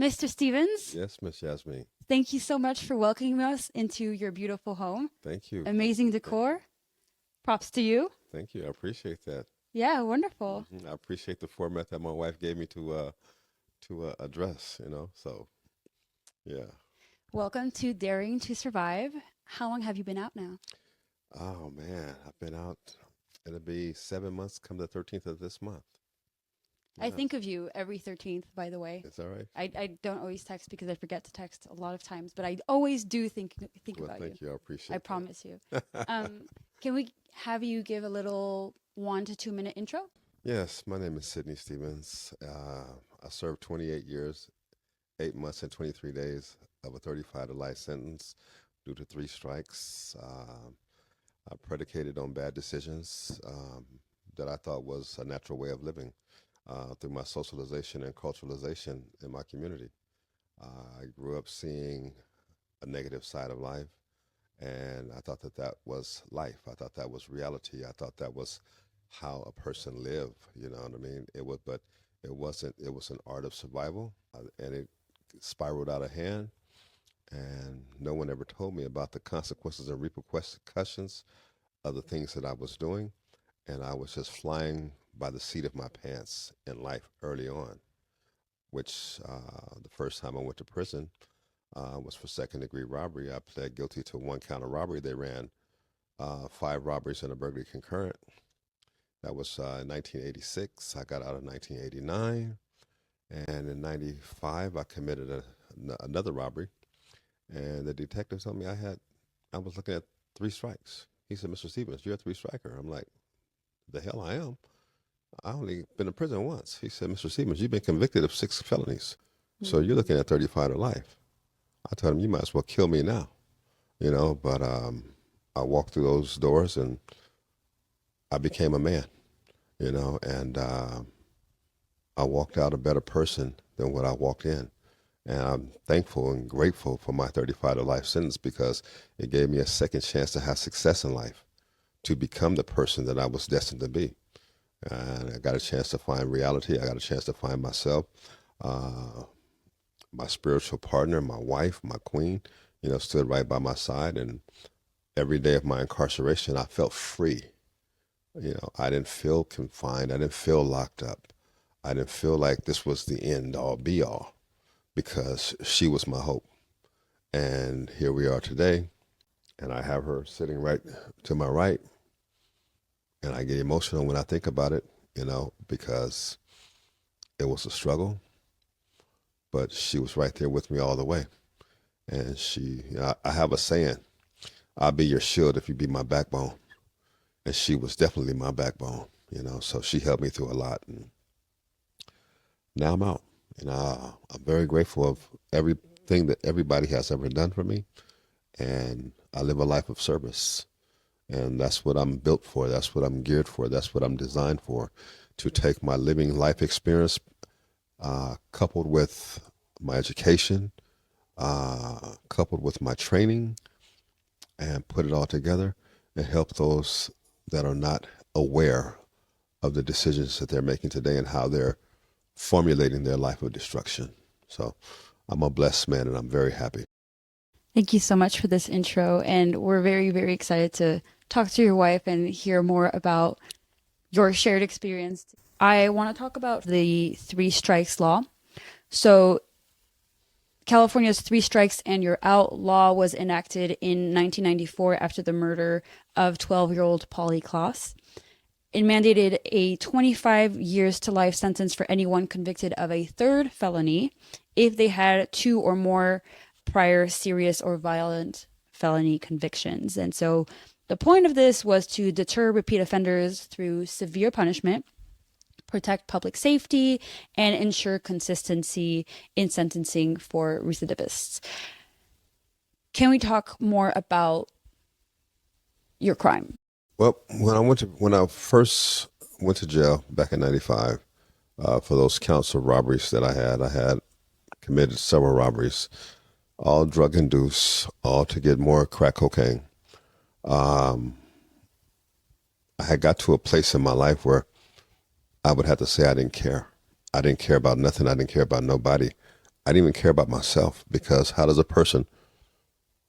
Mr. Stephens, Yes, Miss Yasmin. thank you so much for welcoming us into your beautiful home. Thank you. Amazing Thank, decor. Props to you. thank you. I appreciate that. Yeah, wonderful. I appreciate the format that my wife gave me to address. So yeah. Welcome to Daring to Survive. How long have you been out now? Oh man, I've been out. It'll be 7 months come the 13th of this month. I Yeah, think of you every 13th, by the way. it's all right. I don't always text because I forget to text a lot of times, but I always do think Well, about you. thank you. I I appreciate promise you. that. Can we have you give a little 1 to 2 minute intro? Yes, my name is Sidney Stephens. I served 28 years, 8 months, and 23 days of a 35 to life sentence due to three strikes. Predicated on bad decisions that I thought was a natural way of living through my socialization and culturalization in my community. I grew up seeing a negative side of life, and I thought that that was life. I thought that was reality. I thought that was how a person lived. You know what I mean? It was, but it wasn't. It was an art of survival, and it spiraled out of hand. And no one ever told me about the consequences and repercussions of the things that I was doing, and I was just flying by the seat of my pants in life early on. Which the first time I went to prison was for second degree robbery. I pled guilty to one count of robbery. They ran five robberies and a burglary concurrent. That was in 1986. I got out in 1989, and in '95 I committed another robbery. And the detective told me I was looking at three strikes. He said, "Mr. Stevens, you're a three striker." I'm like, "The hell I am. I only been in prison once." He said, "Mr. Stevens, you've been convicted of six felonies. So you're Mm. looking at 35 to life." I told him, "You might as well kill me now." But I walked through those doors and I became a man, and I walked out a better person than what I walked in. And I'm thankful and grateful for my 35 to life sentence because it gave me a second chance to have success in life, to become the person that I was destined to be. And I got a chance to find reality. I got a chance to find myself, uh, my spiritual partner, my wife, my queen, stood right by my side. And every day of my incarceration, I felt free. I didn't feel confined. I didn't feel locked up. I didn't feel like this was the end all be all because she was my hope. And here we are today. And I have her sitting right to my right. And I get emotional when I think about it, because it was a struggle, but she was right there with me all the way. And I have a saying, "I'll be your shield if you be my backbone." And she was definitely my backbone, so she helped me through a lot. And now I'm out. And I'm very grateful of everything that everybody has ever done for me. And I live a life of service. And that's what I'm built for. That's what I'm geared for. That's what I'm designed for, to take my living life experience coupled with my education, coupled with my training, and put it all together and help those that are not aware of the decisions that they're making today and how they're formulating their life of destruction. So I'm a blessed man and I'm very happy. Thank you so much for this intro. And we're very, very excited to talk to your wife and hear more about your shared experience. I want to talk about the three strikes law. So, California's three strikes and you're out law was enacted in 1994 after the murder of 12-year-old Polly Klaas. It mandated a 25 years to life sentence for anyone convicted of a third felony if they had two or more prior serious or violent felony convictions. And so the point of this was to deter repeat offenders through severe punishment, protect public safety, and ensure consistency in sentencing for recidivists. Can we talk more about your crime? Well, when I first went to jail back in '95 for those counts of robberies that I had committed several robberies, all drug induced, all to get more crack cocaine. Um, I had got to a place in my life where I would have to say I didn't care. I didn't care about nothing. I didn't care about nobody. I didn't even care about myself, because how does a person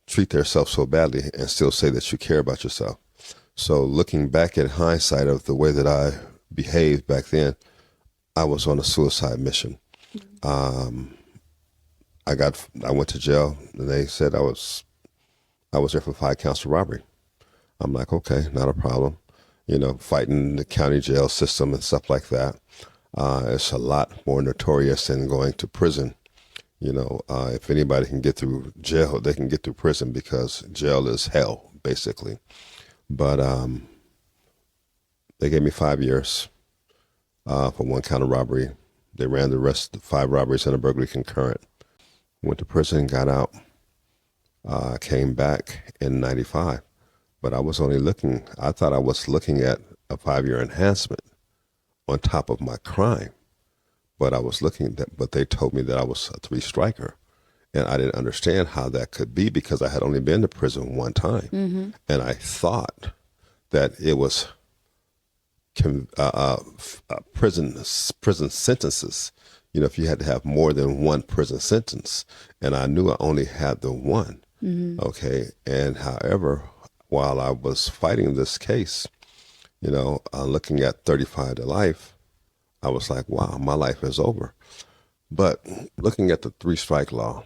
treat themselves so badly and still say that you care about yourself? So looking back in hindsight of the way that I behaved back then, I was on a suicide mission. Um, I went to jail, and they said I was there for 5 counts of robbery. I'm like, okay, not a problem. Fighting the county jail system and stuff like that. It's a lot more notorious than going to prison. If anybody can get through jail, they can get through prison, because jail is hell, basically. But they gave me 5 years for 1 count of robbery. They ran the rest of the 5 robberies and a burglary concurrent. Went to prison, got out, came back in 95. But I thought I was looking at a 5-year enhancement on top of my crime. But but they told me that I was a 3-striker. And I didn't understand how that could be, because I had only been to prison 1 time. Mm-hmm. And I thought that it was prison sentences. If you had to have more than 1 prison sentence. And I knew I only had the 1. Mm-hmm. Okay. And however, while I was fighting this case, looking at 35 to life, I was like, wow, my life is over. But looking at the 3-strike law,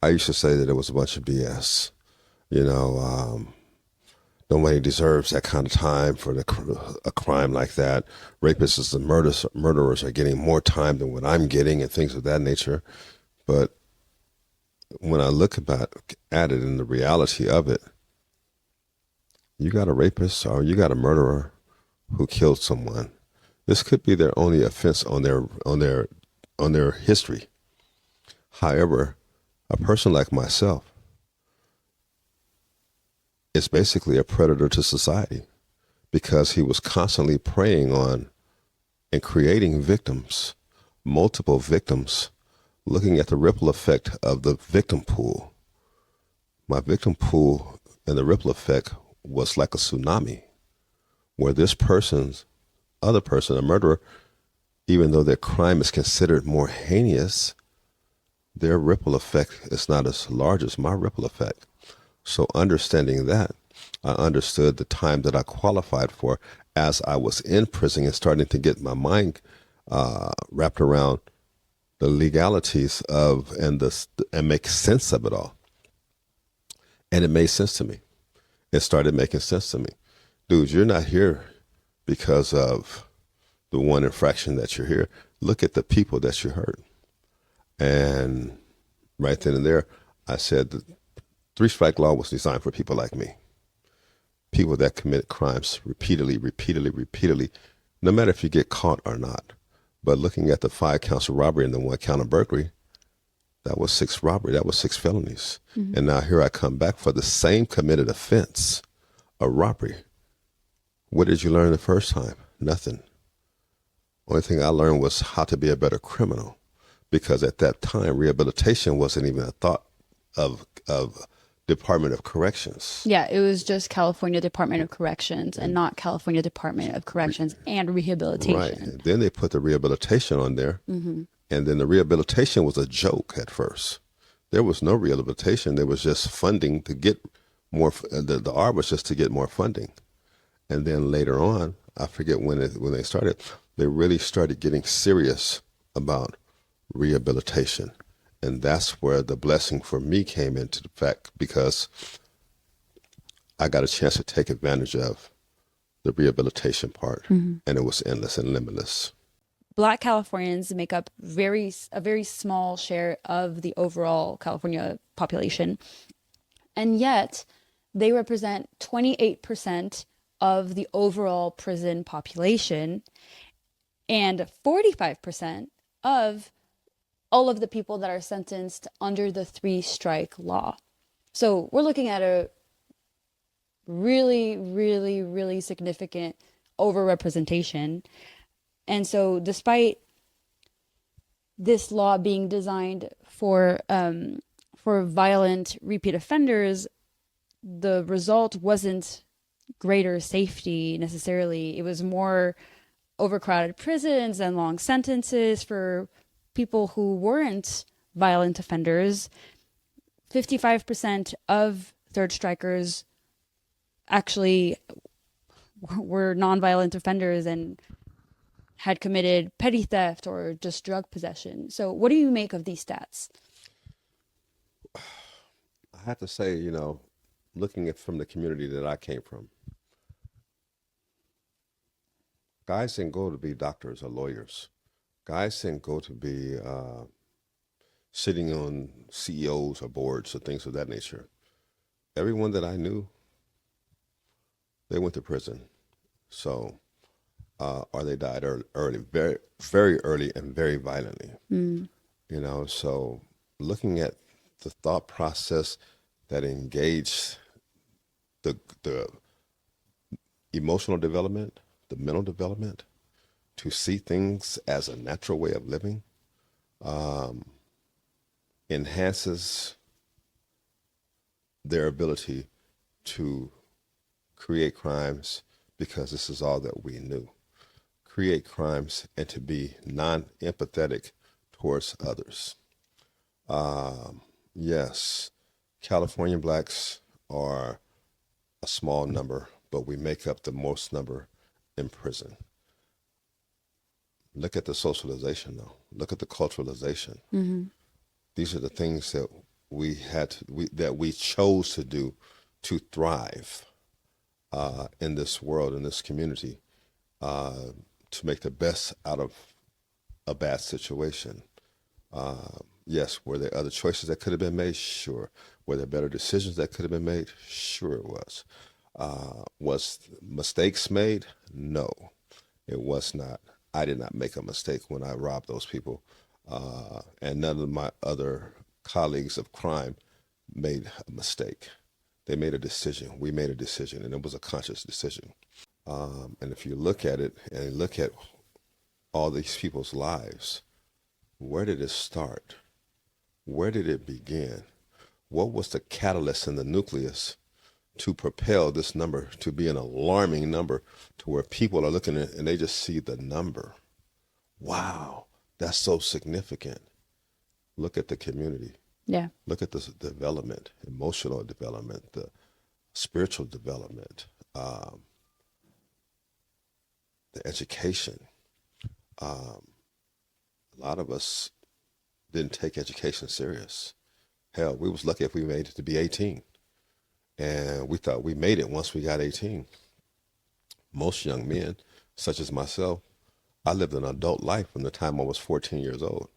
I used to say that it was a bunch of BS. Nobody deserves that kind of time for a crime like that. Rapists and murderers are getting more time than what I'm getting, and things of that nature. But when I look at it in the reality of it, you got a rapist or you got a murderer who killed someone. This could be their only offense on their history. However, a person like myself is basically a predator to society, because he was constantly preying on and creating victims, multiple victims, looking at the ripple effect of the victim pool. My victim pool and the ripple effect was like a tsunami, where this other person, a murderer, even though their crime is considered more heinous, their ripple effect is not as large as my ripple effect. So understanding that, I understood the time that I qualified for as I was in prison, and starting to get my mind wrapped around the legalities of and make sense of it all. And it made sense to me. It started making sense to me. Dude, you're not here because of the 1 infraction that you're here. Look at the people that you hurt. And right then and there, I said the 3-strike law was designed for people like me. People that commit crimes repeatedly, no matter if you get caught or not. But looking at the 5 counts of robbery and the 1 count of burglary, that was 6 robbery. That was 6 felonies. Mm-hmm. And now here I come back for the same committed offense, a robbery. What did you learn the first time? Nothing. Only thing I learned was how to be a better criminal, because at that time, rehabilitation wasn't even a thought of Department of Corrections. Yeah, it was just California Department of Corrections and not California Department of Corrections and Rehabilitation. Right. Then they put the rehabilitation on there. Mm-hmm. And then the rehabilitation was a joke at first. There was no rehabilitation. There was just funding to get more. The art was just to get more funding. And then later on, I forget when they started, they really started getting serious about rehabilitation. And that's where the blessing for me came into the fact, because I got a chance to take advantage of the rehabilitation part. Mm-hmm. And it was endless and limitless. Black Californians make up a very small share of the overall California population. And yet they represent 28% of the overall prison population and 45% of all of the people that are sentenced under the 3-strike law. So we're looking at a really, really, really significant overrepresentation. And so despite this law being designed for violent repeat offenders, the result wasn't greater safety necessarily. It was more overcrowded prisons and long sentences for people who weren't violent offenders, 55% of third strikers actually were nonviolent offenders and had committed petty theft or just drug possession. So what do you make of these stats? I have to say, looking at from the community that I came from, guys didn't go to be doctors or lawyers. Guys didn't go to be sitting on CEOs or boards or things of that nature. Everyone that I knew, they went to prison. So, or they died early, very, very early and very violently. So looking at the thought process that engaged the emotional development, the mental development, to see things as a natural way of living, enhances their ability to create crimes because this is all that we knew. Create crimes and to be non-empathetic towards others. Yes, California blacks are a small number, but we make up the most number in prison. Look at the socialization, though. Look at the culturalization. These are the things that we chose to do to thrive in this world, in this community, to make the best out of a bad situation. Yes, were there other choices that could have been made? Sure. Were there better decisions that could have been made? Sure it was. Was mistakes made? No, it was not. I did not make a mistake when I robbed those people. And none of my other colleagues of crime made a mistake. They made a decision. We made a decision, and it was a conscious decision. And if you look at it and look at all these people's lives, where did it start? Where did it begin? What was the catalyst and the nucleus to propel this number to be an alarming number to where people are looking at it and they just see the number? Wow, that's so significant. Look at the community. Yeah. Look at the development, emotional development, the spiritual development, the education. A lot of us didn't take education serious. Hell, we was lucky if we made it to be 18. And we thought we made it once we got 18. Most young men, such as myself, I lived an adult life from the time I was 14 years old,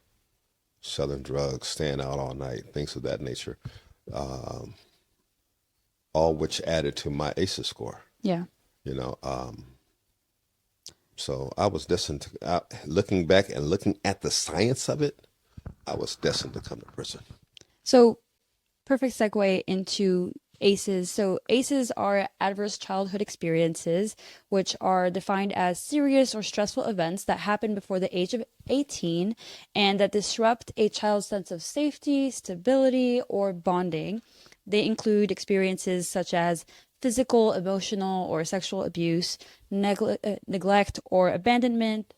selling drugs, staying out all night, things of that nature, all which added to my ACEs score. Yeah. So I was destined to, looking back and looking at the science of it, I was destined to come to prison. So perfect segue into ACEs. So ACEs are adverse childhood experiences, which are defined as serious or stressful events that happen before the age of 18 and that disrupt a child's sense of safety, stability, or bonding. They include experiences such as physical, emotional, or sexual abuse, neglect or abandonment,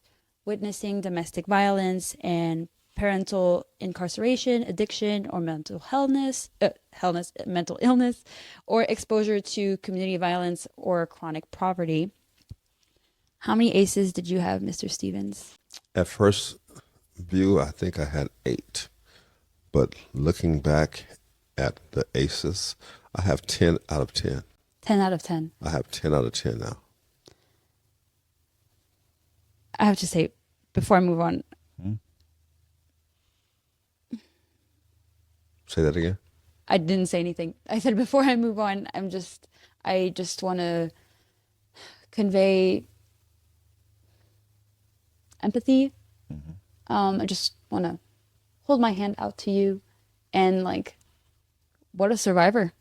witnessing domestic violence, and parental incarceration, addiction, or mental mental illness, or exposure to community violence or chronic poverty. How many ACEs did you have, Mr. Stephens? At first view, I think I had 8. But looking back at the ACEs, I have 10 out of 10. 10 out of 10. I have 10 out of 10 now. I have to say, before I move on, Say that again? I didn't say anything. I said before I move on, I just want to convey empathy. I just want to hold my hand out to you and what a survivor.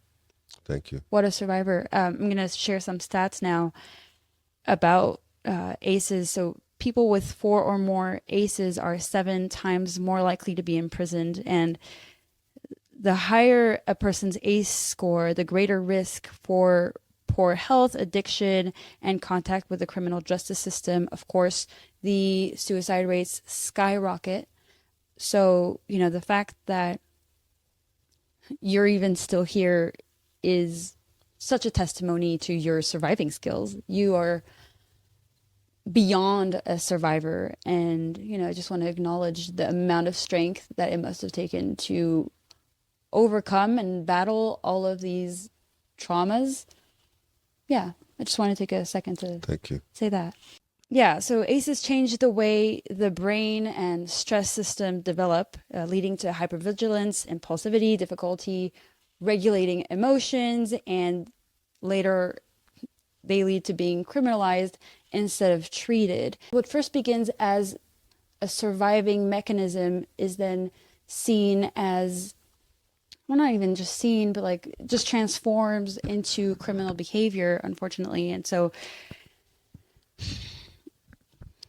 Thank you. What a survivor. I'm going to share some stats now about ACEs. So people with 4 or more ACEs are 7 times more likely to be imprisoned, and the higher a person's ACE score, the greater risk for poor health, addiction, and contact with the criminal justice system. Of course, the suicide rates skyrocket. So, the fact that you're even still here is such a testimony to your surviving skills. You are beyond a survivor. And, I just want to acknowledge the amount of strength that it must have taken to overcome and battle all of these traumas. Yeah, I just want to take a second to Thank you. say that. Yeah, so ACEs change the way the brain and stress system develop, leading to hypervigilance, impulsivity, difficulty regulating emotions, and later they lead to being criminalized instead of treated. What first begins as a surviving mechanism is then seen as, well, not even just seen, but like just transforms into criminal behavior, unfortunately. And so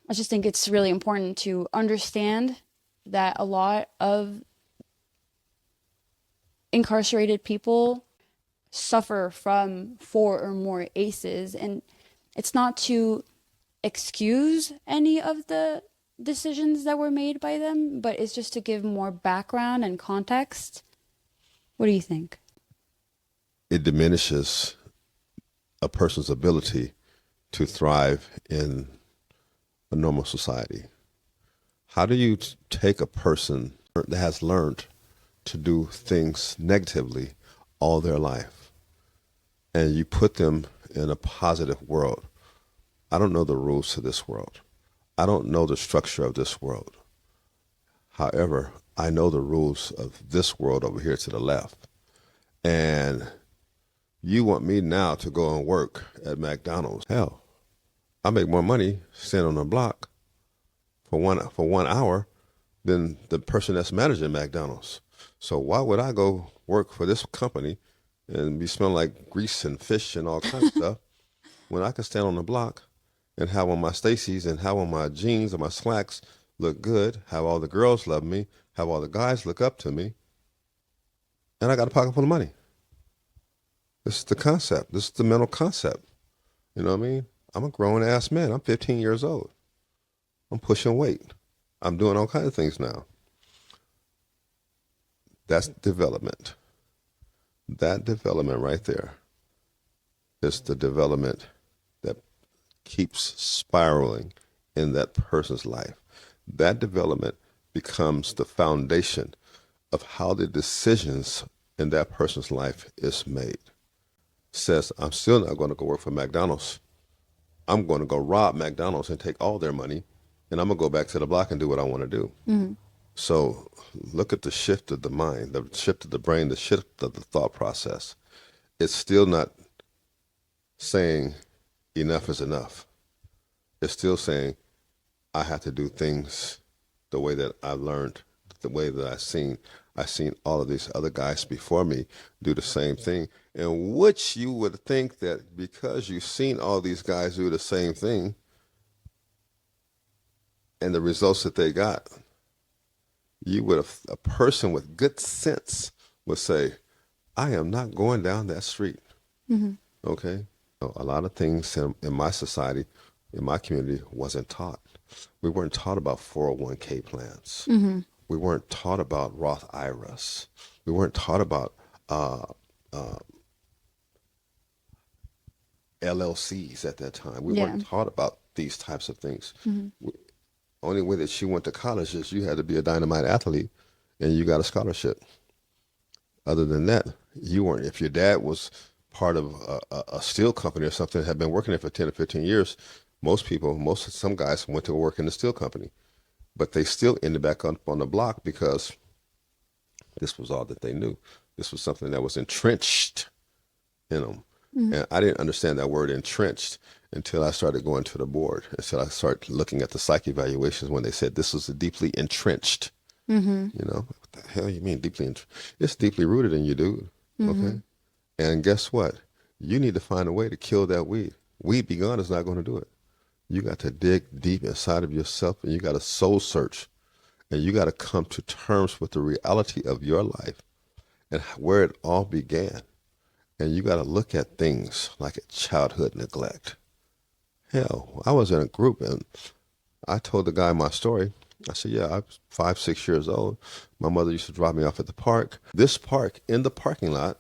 I just think it's really important to understand that a lot of incarcerated people suffer from 4 or more ACEs. And it's not to excuse any of the decisions that were made by them, but it's just to give more background and context. What do you think? It diminishes a person's ability to thrive in a normal society. How do you take a person that has learned to do things negatively all their life and you put them in a positive world? I don't know the rules to this world. I don't know the structure of this world. However, I know the rules of this world over here to the left. And you want me now to go and work at McDonald's. Hell, I make more money standing on the block for 1 hour than the person that's managing McDonald's. So why would I go work for this company and be smelling like grease and fish and all kinds of stuff when I can stand on the block and have on my Stacy's and have on my jeans and my slacks, look good, have all the girls love me, have all the guys look up to me, and I got a pocket full of money. This is the concept. This is the mental concept. You know what I mean? I'm a grown-ass man. I'm 15 years old. I'm pushing weight. I'm doing all kinds of things now. That's development. That development right there is the development that keeps spiraling in that person's life. That development becomes the foundation of how the decisions in that person's life is made. Says, I'm still not going to go work for McDonald's. I'm going to go rob McDonald's and take all their money, and I'm going to go back to the block and do what I want to do. Mm-hmm. So look at the shift of the mind, the shift of the brain, the shift of the thought process. It's still not saying enough is enough. It's still saying I have to do things the way that I learned, the way that I've seen all of these other guys before me do the same thing, in which you would think that because you've seen all these guys do the same thing and the results that they got, you would have, a person with good sense would say, I am not going down that street. Mm-hmm. Okay? So a lot of things in my society, in my community, wasn't taught. We weren't taught about 401k plans. Mm-hmm. We weren't taught about Roth IRAs. We weren't taught about LLCs at that time. We weren't taught about these types of things. Mm-hmm. Only way that you went to college is you had to be a dynamite athlete and you got a scholarship. Other than that, you weren't. If your dad was part of a steel company or something, had been working there for 10 or 15 years, some guys went to work in the steel company. But they still ended back up on the block because this was all that they knew. This was something that was entrenched in them. Mm-hmm. And I didn't understand that word entrenched until I started going to the board, until I started looking at the psych evaluations when they said this was deeply entrenched. Mm-hmm. You know, what the hell you mean deeply entrenched? It's deeply rooted in you, dude. Mm-hmm. Okay? And guess what? You need to find a way to kill that weed. Weed be gone is not going to do it. You got to dig deep inside of yourself and you got to soul search and you got to come to terms with the reality of your life and where it all began. And you got to look at things like a childhood neglect. Hell, I was in a group and I told the guy my story I said, yeah, I was 5, 6 years old. My mother used to drop me off at the park. This park, in the parking lot,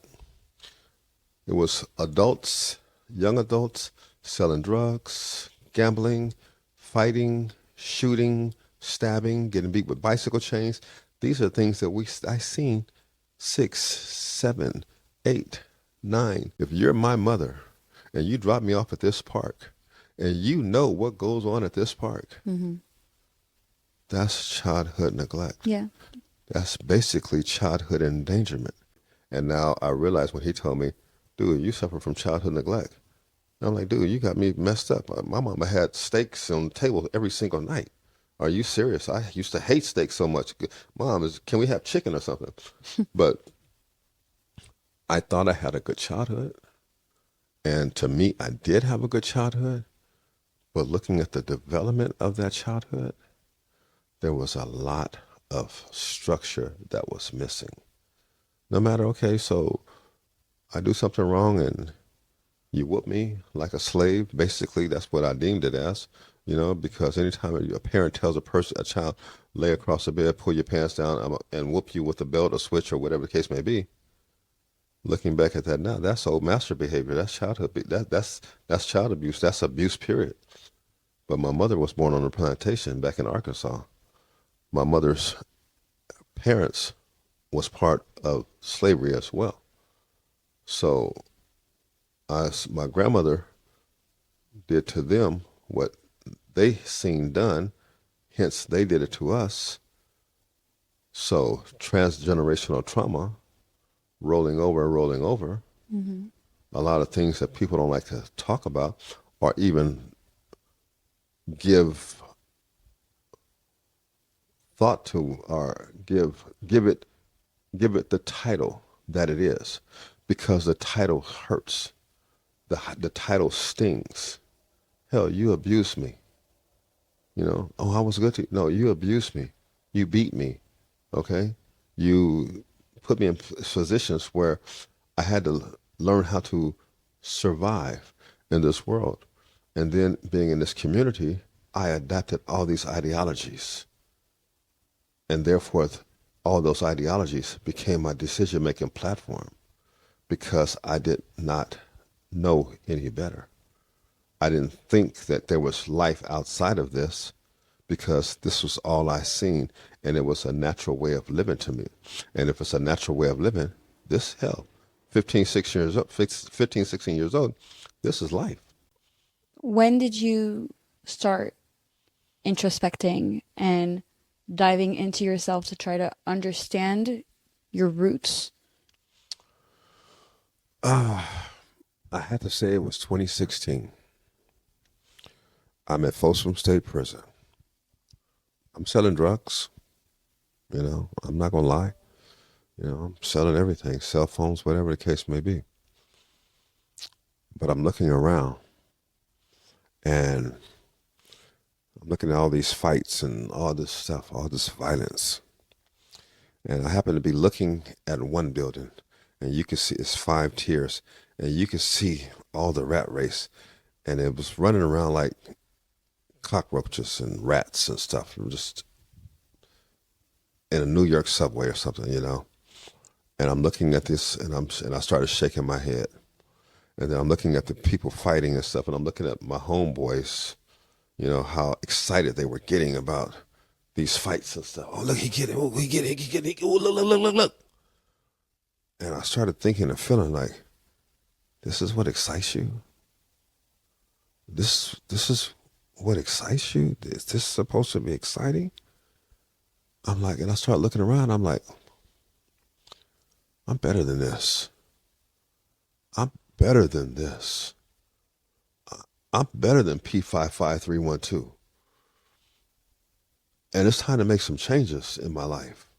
it was adults, young adults, selling drugs, gambling, fighting, shooting, stabbing, getting beat with bicycle chains. These are things that I seen 6, 7, 8, 9. If you're my mother and you drop me off at this park and you know what goes on at this park, that's childhood neglect. Yeah. That's basically childhood endangerment. And now I realize when he told me, dude, you suffer from childhood neglect. And I'm like, dude, you got me messed up. My mama had steaks on the table every single night. Are you serious? I used to hate steak so much. Mom, can we have chicken or something? But I thought I had a good childhood. And to me, I did have a good childhood. But looking at the development of that childhood, there was a lot of structure that was missing. No matter, okay, so I do something wrong and you whoop me like a slave. Basically, that's what I deemed it as, because anytime a parent tells a child, lay across the bed, pull your pants down, and whoop you with a belt or switch or whatever the case may be, looking back at that now, that's old master behavior. That's childhood. That's child abuse. That's abuse, period. But my mother was born on a plantation back in Arkansas. My mother's parents was part of slavery as well. So my grandmother did to them what they seen done, hence they did it to us. So transgenerational trauma, rolling over and rolling over, a lot of things that people don't like to talk about or even give thought to or give it the title that it is, because the title hurts. The title stings. Hell, you abused me. Oh, I was good to you. No, you abused me. You beat me. Okay? You put me in positions where I had to learn how to survive in this world. And then being in this community, I adapted all these ideologies. And therefore, all those ideologies became my decision-making platform because I did not know any better. I didn't think that there was life outside of this because this was all I seen, and it was a natural way of living to me. And if it's a natural way of living, 15, 16 years old, this is life. When did you start introspecting and diving into yourself to try to understand your roots? I had to say it was 2016. I'm at Folsom State Prison. I'm selling drugs. I'm not going to lie. I'm selling everything, cell phones, whatever the case may be. But I'm looking around and I'm looking at all these fights and all this stuff, all this violence. And I happen to be looking at one building, and you can see it's 5 tiers, and you can see all the rat race. And it was running around like cockroaches and rats and stuff, just in a New York subway or something, And I'm looking at this, and I started shaking my head. And then I'm looking at the people fighting and stuff, and I'm looking at my homeboys, how excited they were getting about these fights and stuff. Oh, look, he get it. Oh, he get it. He get it. Oh, look. And I started thinking and feeling like, this is what excites you? This is what excites you? Is this supposed to be exciting? I'm like, and I start looking around. I'm like, I'm better than this. I'm better than this. I'm better than P55312. And it's time to make some changes in my life.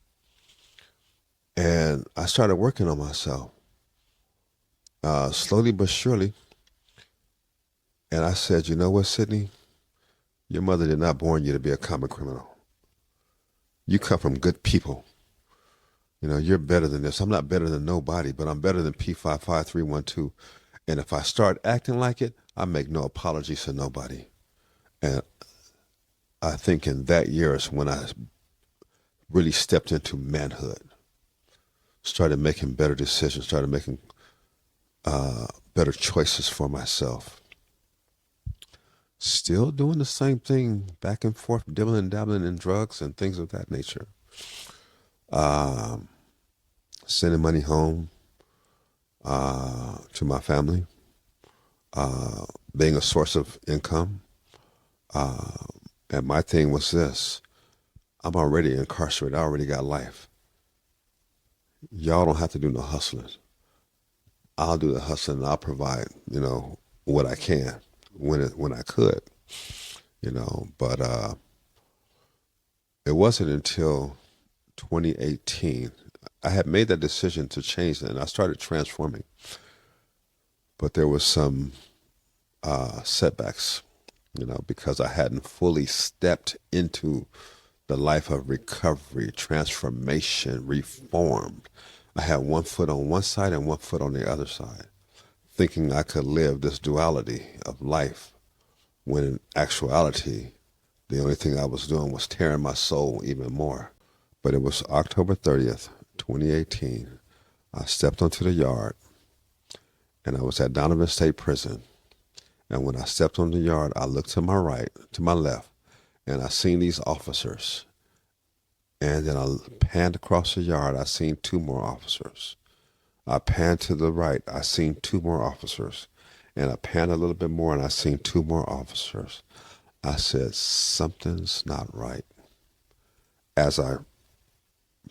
And I started working on myself, slowly but surely. And I said, you know what, Sidney? Your mother did not born you to be a common criminal. You come from good people. You're better than this. I'm not better than nobody, but I'm better than P55312. And if I start acting like it, I make no apologies to nobody. And I think in that year is when I really stepped into manhood, started making better decisions, started making better choices for myself. Still doing the same thing back and forth, dibbling and dabbling in drugs and things of that nature. Sending money home to my family, being a source of income. And my thing was this: I'm already incarcerated. I already got life. Y'all don't have to do no hustling. I'll do the hustling and I'll provide, what I can when I could, But it wasn't until 2018 I had made that decision to change it, and I started transforming. But there was some setbacks, because I hadn't fully stepped into the life of recovery, transformation, reformed. I had one foot on one side and one foot on the other side, thinking I could live this duality of life, when in actuality, the only thing I was doing was tearing my soul even more. But it was October 30th, 2018. I stepped onto the yard, and I was at Donovan State Prison. And when I stepped on the yard, I looked to my right, to my left, and I seen these officers. And then I panned across the yard, I seen two more officers. I panned to the right, I seen two more officers. And I panned a little bit more, and I seen two more officers. I said, something's not right. As I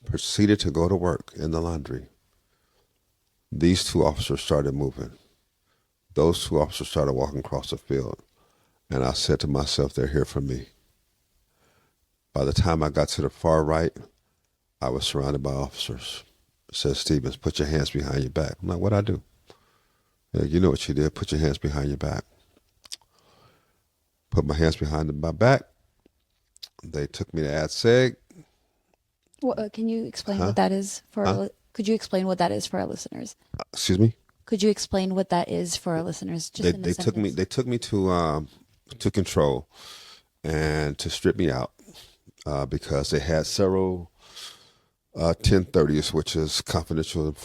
proceeded to go to work in the laundry, these two officers started moving. Those two officers started walking across the field. And I said to myself, they're here for me. By the time I got to the far right, I was surrounded by officers. It said, Stephens, put your hands behind your back. I'm like, what'd I do? You know what you did. Put your hands behind your back. Put my hands behind my back. They took me to AdSeg. Well, can you explain what that is for? Could you explain what that is for our listeners? Excuse me. Could you explain what that is for our listeners? Just They took me. They took me to control and to strip me out because they had several 1030s, which is confidential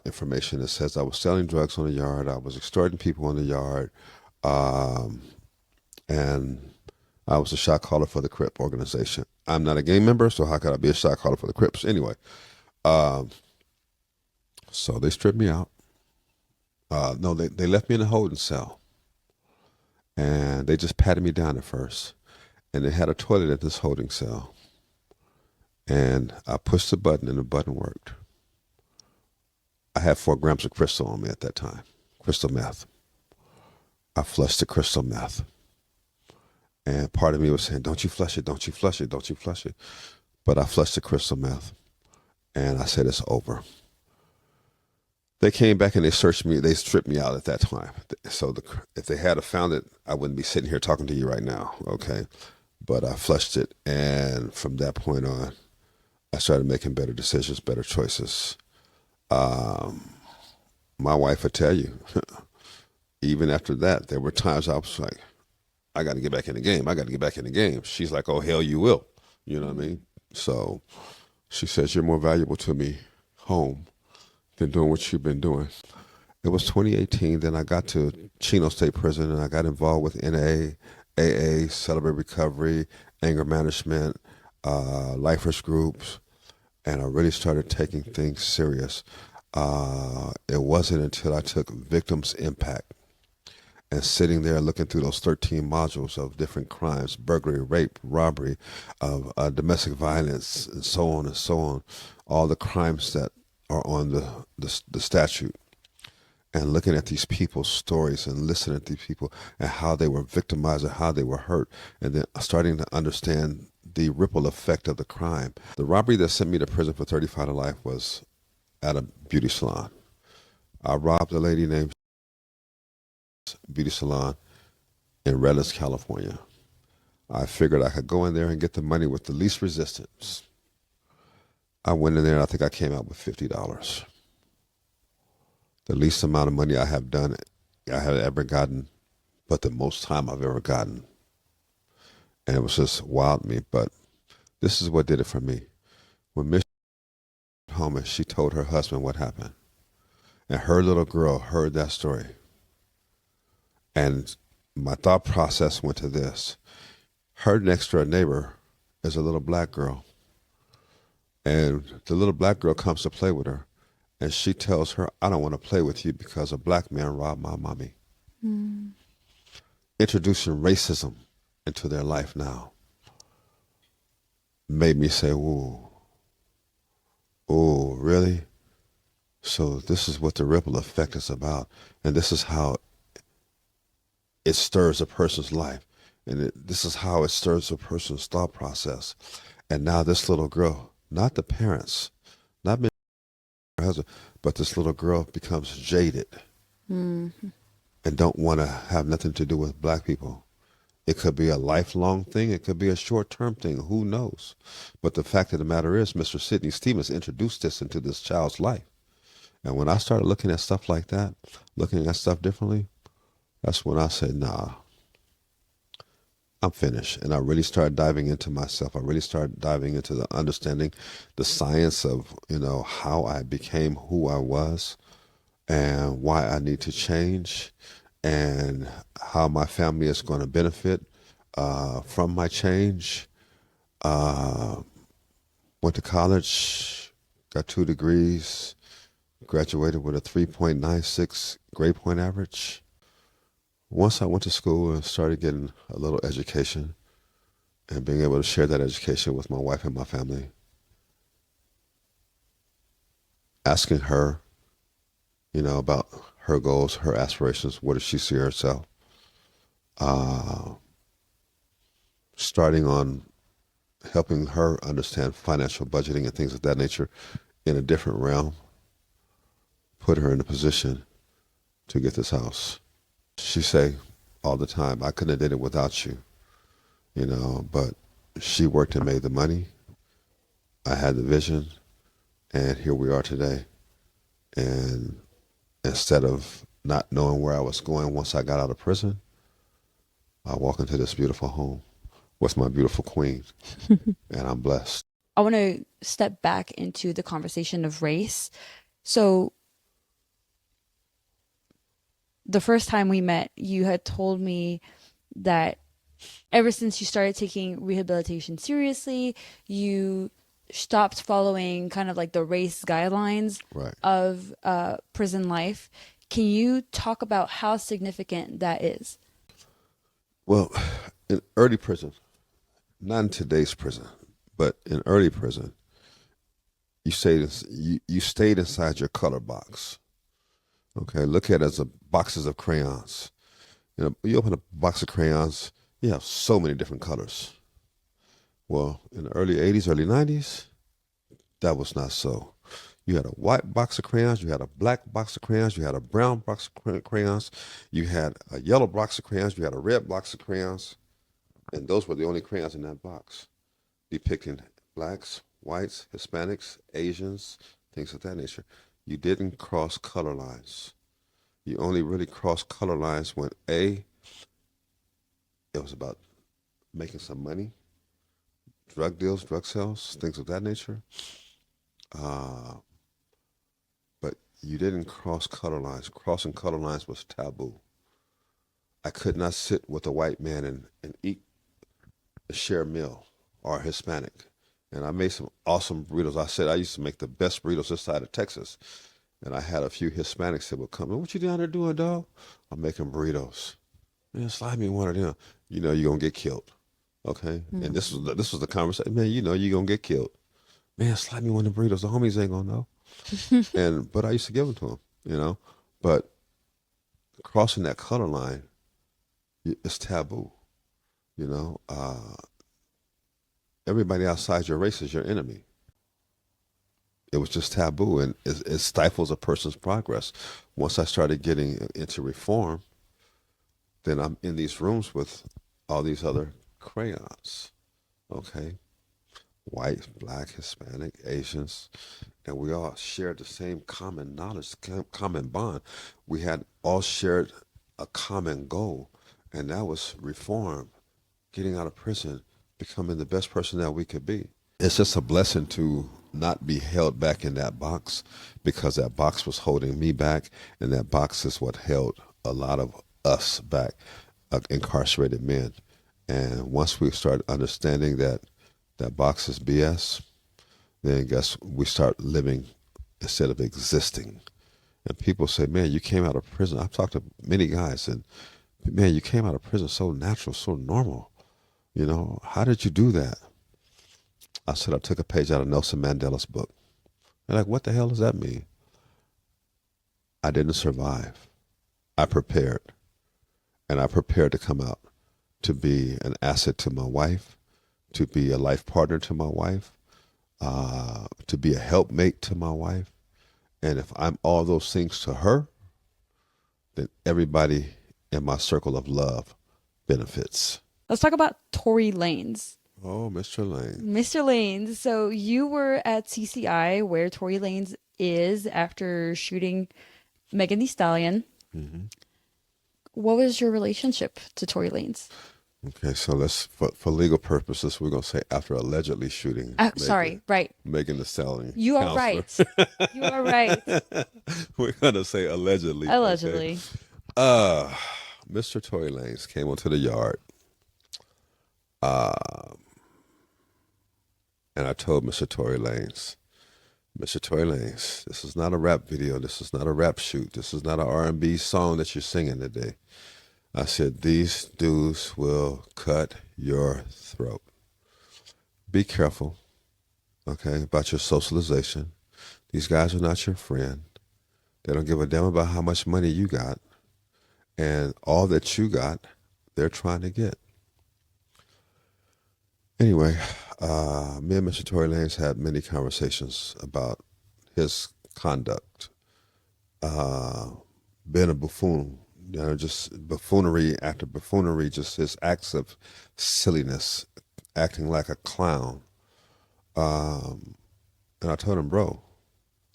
information that says I was selling drugs on the yard, I was extorting people on the yard, and I was a shot caller for the Crip organization. I'm not a gang member, so how could I be a shot caller for the Crips? Anyway, so they stripped me out. No, they left me in a holding cell, and they just patted me down at first, and they had a toilet at this holding cell. And I pushed the button, and the button worked. I had 4 grams of crystal on me at that time, crystal meth. I flushed the crystal meth. And part of me was saying, don't you flush it, don't you flush it, don't you flush it. But I flushed the crystal meth, and I said, it's over. They came back and they searched me. They stripped me out at that time. So if they had found it, I wouldn't be sitting here talking to you right now, okay? But I flushed it, and from that point on, I started making better decisions, better choices. My wife would tell you, even after that, there were times I was like, I got to get back in the game. I got to get back in the game. She's like, oh, hell, you will. You know what I mean? So she says, you're more valuable to me home than doing what you've been doing. It was 2018. Then I got to Chino State Prison, and I got involved with NA, AA, Celebrate Recovery, anger management, lifers groups, and I really started taking things serious. It wasn't until I took Victims Impact and sitting there looking through those 13 modules of different crimes, burglary, rape, robbery, of domestic violence, and so on, all the crimes that are on the statute, and looking at these people's stories and listening to these people and how they were victimized and how they were hurt, and then starting to understand the ripple effect of the crime. The robbery that sent me to prison for 35 to life was at a beauty salon. I robbed a lady named Beauty Salon in Redlands, California. I figured I could go in there and get the money with the least resistance. I went in there and I think I came out with $50. The least amount of money I have ever gotten, but the most time I've ever gotten. and it was just wild to me. But this is what did it for me. When Miss got home and she told her husband what happened, and her little girl heard that story, and my thought process went to this. Her next door neighbor is a little black girl, and the little black girl comes to play with her, and she tells her, I don't want to play with you because a black man robbed my mommy. Mm. Introducing racism into their life now made me say, ooh, ooh, really? So this is what the ripple effect is about. And this is how it stirs a person's life. And this is how it stirs a person's thought process. And now this little girl, not the parents, not her husband, but this little girl becomes jaded Mm. and don't want to have nothing to do with black people. It could be a lifelong thing. It could be a short-term thing. Who knows? But the fact of the matter is, Mr. Sidney Stephens introduced this into this child's life. And when I started looking at stuff like that, looking at stuff differently, that's when I said, nah, I'm finished. And I really started diving into myself. I really started diving into the understanding, the science of, how I became who I was and why I need to change and how my family is going to benefit from my change. Went to college, got 2 degrees, graduated with a 3.96 grade point average. Once I went to school and started getting a little education and being able to share that education with my wife and my family, asking her, about her goals, her aspirations, where does she see herself, starting on helping her understand financial budgeting and things of that nature in a different realm, put her in a position to get this house. She say all the time, I couldn't have did it without you, but she worked and made the money. I had the vision, and here we are today. And instead of not knowing where I was going once I got out of prison, I walk into this beautiful home with my beautiful queen, and I'm blessed. I want to step back into the conversation of race. So, the first time we met, you had told me that ever since you started taking rehabilitation seriously, you stopped following kind of like the race guidelines Right. of prison life. Can you talk about how significant that is? Well, in early prison, not in today's prison, but in early prison, you stayed inside your color box. Okay, look at it as boxes of crayons. You open a box of crayons, you have so many different colors. Well, in the early 80s, early 90s, that was not so. You had a white box of crayons, you had a black box of crayons, you had a brown box of crayons, you had a yellow box of crayons, you had a red box of crayons, and those were the only crayons in that box, depicting blacks, whites, Hispanics, Asians, things of that nature. You didn't cross color lines. You only really crossed color lines when it was about making some money, drug deals, drug sales, things of that nature. Uh, but you didn't cross color lines. Crossing color lines was taboo. I could not sit with a white man and eat a share meal or a Hispanic. And I made some awesome burritos. I said I used to make the best burritos this side of Texas. And I had a few Hispanics that would come in. What you down there doing, dog? I'm making burritos. Man, slide me one of them. You know you're gonna get killed. Okay? And this was the conversation. Man, you know you're gonna get killed. Man, slide me one of the burritos. The homies ain't gonna know. But I used to give them to them. But crossing that color line, it's taboo. You know, everybody outside your race is your enemy. It was just taboo, and it stifles a person's progress. Once I started getting into reform, then I'm in these rooms with all these other crayons, okay? White, black, Hispanic, Asians, and we all shared the same common knowledge, common bond. We had all shared a common goal, and that was reform, getting out of prison, becoming the best person that we could be. It's just a blessing to not be held back in that box, because that box was holding me back, and that box is what held a lot of us back, incarcerated men. And once we start understanding that that box is BS, then guess we start living instead of existing. And people say, man, you came out of prison. I've talked to many guys, and man, you came out of prison so natural, so normal. You know, how did you do that? I said, I took a page out of Nelson Mandela's book. They're like, what the hell does that mean? I didn't survive. I prepared. And I prepared to come out to be an asset to my wife, to be a life partner to my wife, to be a helpmate to my wife. And if I'm all those things to her, then everybody in my circle of love benefits. Let's talk about Tory Lanez. Oh, Mr. Lane. Mr. Lanez, so you were at CCI where Tory Lanez is after shooting Megan Thee Stallion. Mm-hmm. What was your relationship to Tory Lanez? Okay, so let's, for legal purposes, we're going to say after allegedly shooting. Megan Thee Stallion. You are right. You are right. We're going to say allegedly. Allegedly. Okay. Mr. Tory Lanez came onto the yard. And I told Mr. Tory Lanez, this is not a rap video. This is not a rap shoot. This is not an R&B song that you're singing today. I said, these dudes will cut your throat. Be careful, okay, about your socialization. These guys are not your friend. They don't give a damn about how much money you got. And all that you got, they're trying to get. Anyway, me and Mr. Tory Lanez had many conversations about his conduct, being a buffoon, you know, just buffoonery after buffoonery, just his acts of silliness, acting like a clown. And I told him, bro,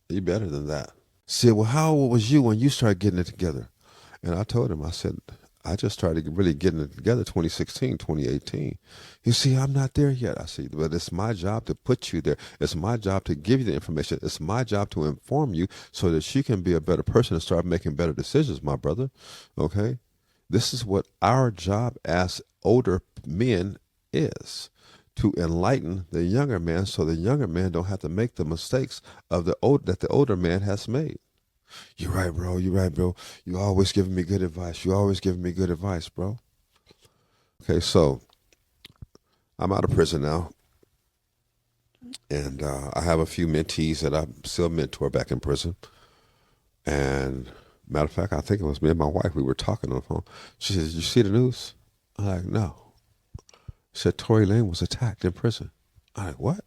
you better than that. He said, well, how old was you when you started getting it together? And I told him, I said, I just started really getting it together 2016, 2018. You see, I'm not there yet. I said, but it's my job to put you there. It's my job to give you the information. It's my job to inform you so that you can be a better person and start making better decisions, my brother. Okay? This is what our job as older men is, to enlighten the younger man so the younger man don't have to make the mistakes of that the older man has made. You're right, bro. You're right, bro. You always giving me good advice. You always giving me good advice, bro. Okay, so I'm out of prison now. And I have a few mentees that I still mentor back in prison. And matter of fact, I think it was me and my wife. We were talking on the phone. She said, did you see the news? I'm like, no. She said, Tory Lanez was attacked in prison. I'm like, what?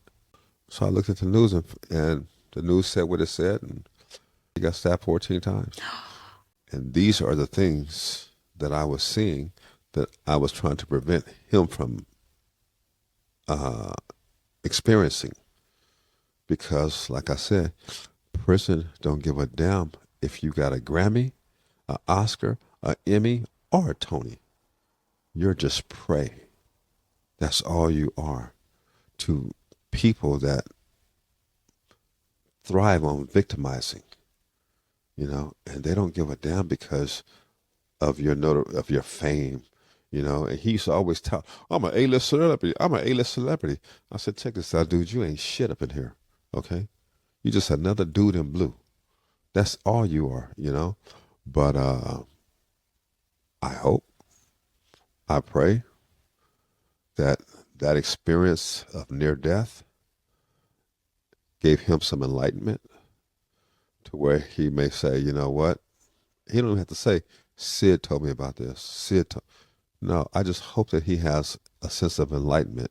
So I looked at the news, and the news said what it said, and he got stabbed 14 times. And these are the things that I was seeing that I was trying to prevent him from experiencing. Because, like I said, prison don't give a damn if you got a Grammy, an Oscar, an Emmy, or a Tony. You're just prey. That's all you are to people that thrive on victimizing. You know, and they don't give a damn because of your fame, you know. And he used to always tell, I'm an A-list celebrity. I'm an A-list celebrity. I said, check this out, dude. You ain't shit up in here, okay? You just another dude in blue. That's all you are, you know. But I hope, I pray that experience of near death gave him some enlightenment, to where he may say, you know what? He don't even have to say, Sid told me about this. No, I just hope that he has a sense of enlightenment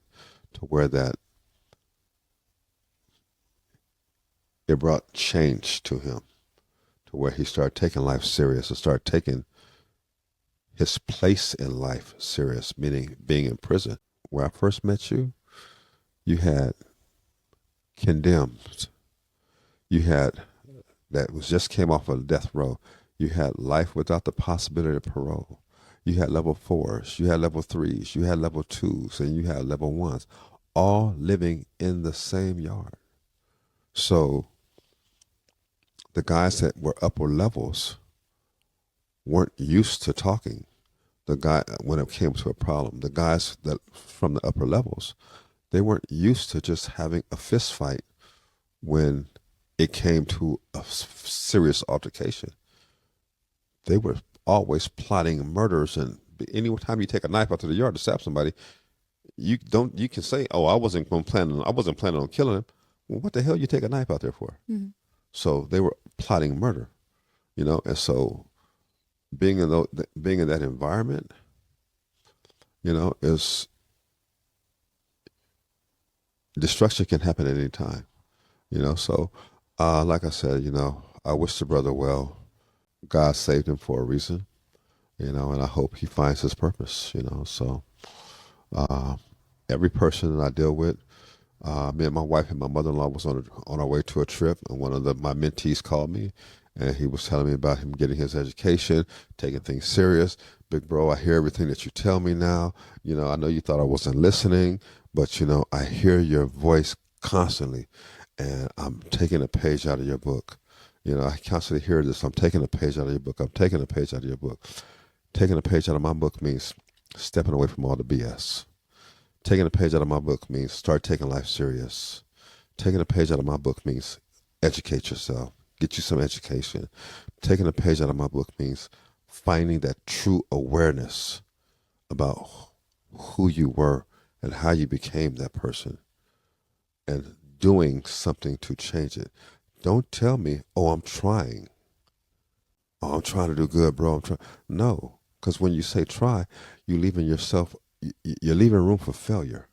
to where that it brought change to him, to where he started taking life serious and started taking his place in life serious, meaning being in prison. Where I first met you, you had condemned. You had that was just came off of death row. You had life without the possibility of parole. You had level fours, you had level threes, you had level twos, and you had level ones, all living in the same yard. So the guys that were upper levels weren't used to talking. The guy, when it came to a problem, the guys that from the upper levels, they weren't used to just having a fist fight when it came to a serious altercation. They were always plotting murders, and any time you take a knife out to the yard to stab somebody, you can say, "Oh, I wasn't planning on killing him." Well, what the hell you take a knife out there for? Mm-hmm. So they were plotting murder, and so being in that environment, is destruction can happen at any time. So like I said, I wish the brother well. God saved him for a reason, and I hope he finds his purpose. So uh, every person that I deal with, me and my wife and my mother-in-law was on our way to a trip, and one of my mentees called me, and he was telling me about him getting his education, taking things serious. Big bro, I hear everything that you tell me now. I know you thought I wasn't listening, but I hear your voice constantly, and I'm taking a page out of your book. I constantly hear this. I'm taking a page out of your book. I'm taking a page out of your book. Taking a page out of my book means stepping away from all the BS. Taking a page out of my book means start taking life serious. Taking a page out of my book means educate yourself. Get you some education. Taking a page out of my book means finding that true awareness about who you were and how you became that person and doing something to change it. Don't tell me, "Oh, I'm trying. Oh, I'm trying to do good, bro. I'm trying." No, because when you say try, you're leaving room for failure.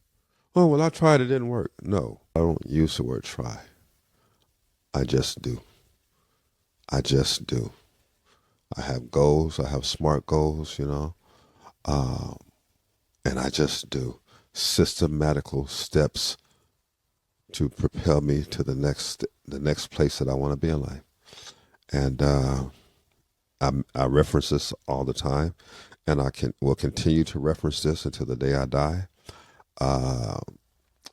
"Oh, well, I tried, it didn't work." No, I don't use the word try. I just do. I just do. I have goals. I have smart goals, um, and I just do systematical steps to propel me to the next place that I want to be in life. And I reference this all the time, and will continue to reference this until the day I die. Uh,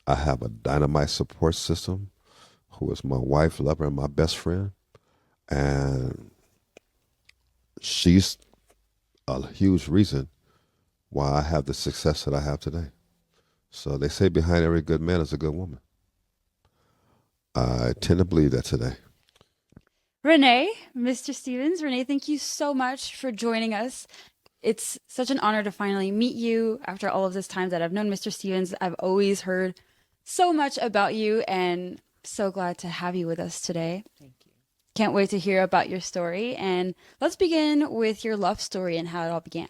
I have a dynamite support system who is my wife, lover, and my best friend. And she's a huge reason why I have the success that I have today. So they say behind every good man is a good woman. I tend to believe that today. Renee, Mr. Stephens, Renee, thank you so much for joining us. It's such an honor to finally meet you after all of this time that I've known Mr. Stephens. I've always heard so much about you and so glad to have you with us today. Thank you. Can't wait to hear about your story. And let's begin with your love story and how it all began.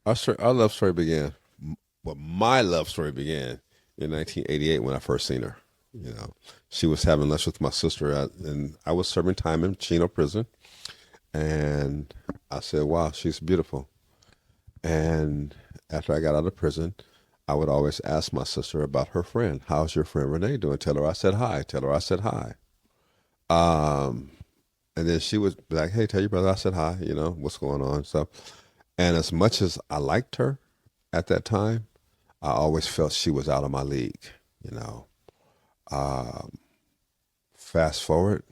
Our love story began, well, my love story began in 1988 when I first seen her. She was having lunch with my sister, and I was serving time in Chino prison. And I said, "Wow, she's beautiful." And after I got out of prison, I would always ask my sister about her friend. "How's your friend Renee doing?" Tell her I said hi. Tell her I said hi. Um, and then she would be like, "Hey, tell your brother I said hi. What's going on?" So, and as much as I liked her at that time, I always felt she was out of my league. You know. Um, Fast forward,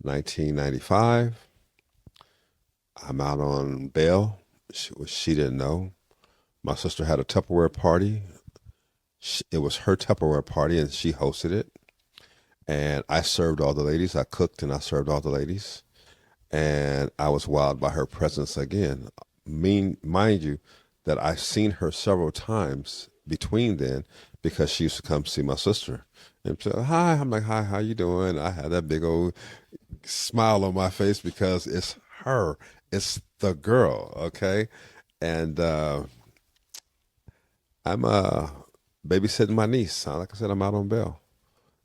1995. I'm out on bail. She didn't know. My sister had a Tupperware party. It was her Tupperware party, and she hosted it. And I served all the ladies. I cooked and I served all the ladies. And I was wowed by her presence again. Mind you, that I've seen her several times between then because she used to come see my sister. And so, "Hi," I'm like, "Hi, how you doing?" I had that big old smile on my face because it's her. It's the girl, okay? And I'm babysitting my niece. Like I said, I'm out on bail.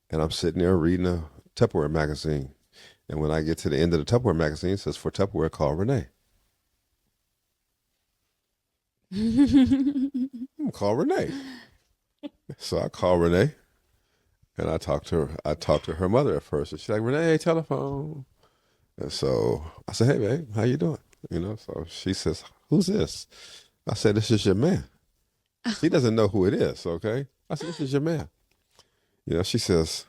And I'm sitting there reading a Tupperware magazine. And when I get to the end of the Tupperware magazine, it says, "For Tupperware, call Renee." Call Renee. So I call Renee, and I talked to her. I talked to her mother at first, and she's like, "Renee, telephone." And so I said, "Hey, babe, how you doing?" So she says, who's this? I said, this is your man. She doesn't know who it is, okay? I said, this is your man. You know, she says,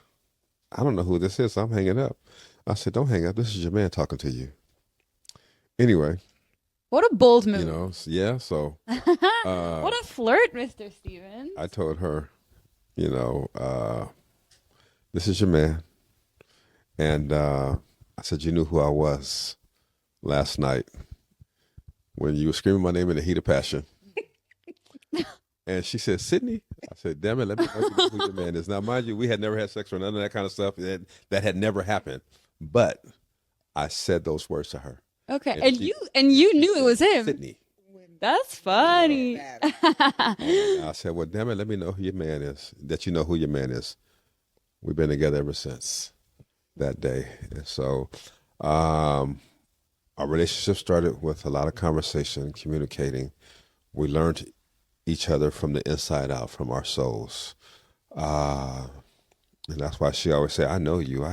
I don't know who this is, so I'm hanging up. I said, don't hang up. This is your man talking to you. Anyway, What a bold you move. know, yeah, so What a flirt, Mr. Stephens. I told her, you know, this is your man. And I said, you knew who I was last night when you were screaming my name in the heat of passion. And she said, Sidney? I said, damn it, let me know you know who your man is. Now, mind you, we had never had sex or none of that kind of stuff. That had never happened. But I said those words to her. Okay, And and you knew it was him. Sidney. That's funny. And I said, well, damn it, let me know who your man is, that you know who your man is. We've been together ever since that day. And so our relationship started with a lot of conversation, communicating. We learned each other from the inside out, from our souls. And that's why she always say, I know you.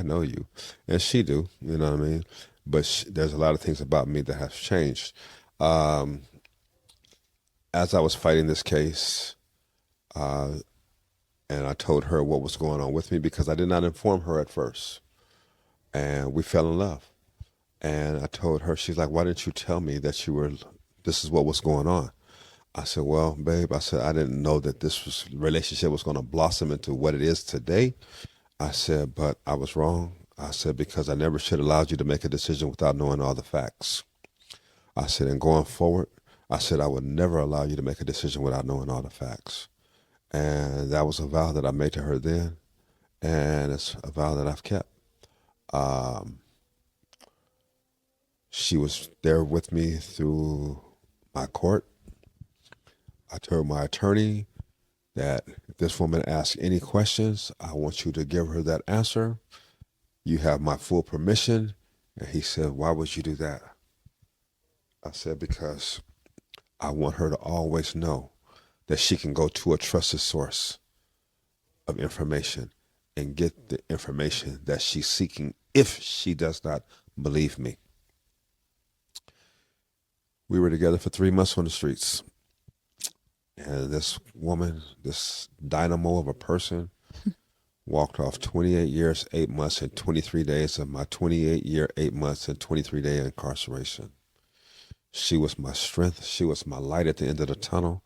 And she do, you know what I mean? But there's a lot of things about me that have changed. As I was fighting this case, and I told her what was going on with me because I did not inform her at first. And we fell in love. And I told her, she's like, why didn't you tell me that this is what was going on? I said, well, babe, I said, I didn't know that this relationship was going to blossom into what it is today. I said, but I was wrong. I said, because I never should have allowed you to make a decision without knowing all the facts. I said, and going forward, I said, I would never allow you to make a decision without knowing all the facts. And that was a vow that I made to her then. And it's a vow that I've kept. She was there with me through my court. I told my attorney that if this woman asks any questions, I want you to give her that answer. You have my full permission. And he said, why would you do that? I said, because I want her to always know that she can go to a trusted source of information and get the information that she's seeking if she does not believe me. We were together for 3 months on the streets. And this woman, this dynamo of a person, walked off 28 years, 8 months, and 23 days of my 28-year, 8 months, and 23-day incarceration. She was my strength. She was my light at the end of the tunnel.